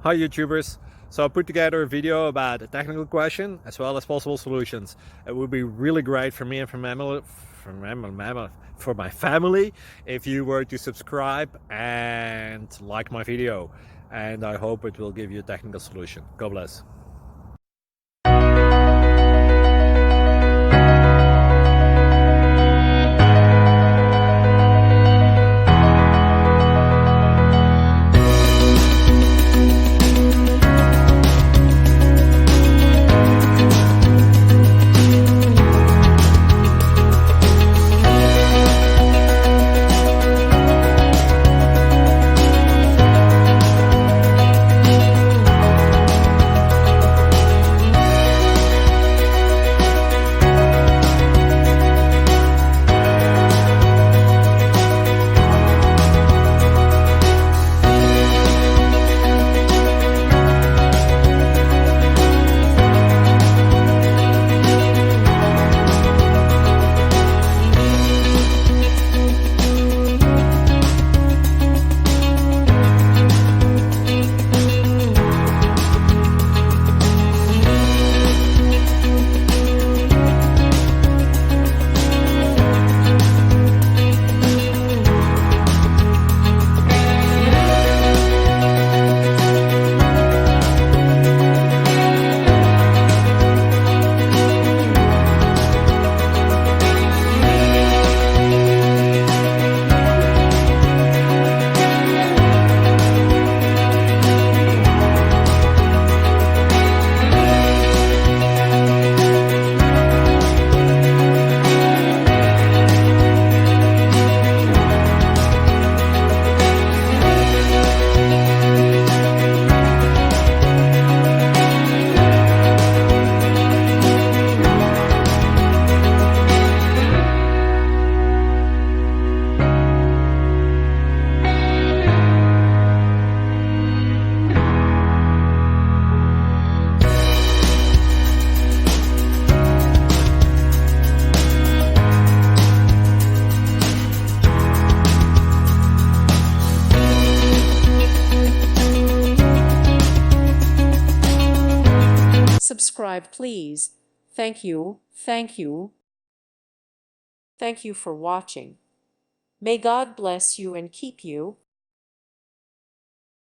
Hi YouTubers! So I put together a video about a technical question as well as possible solutions. It would be really great for me and for my family if you were to subscribe and like my video, and I hope it will give you a technical solution. God bless. Subscribe, please. Thank you, thank you. Thank you for watching. May God bless you and keep you.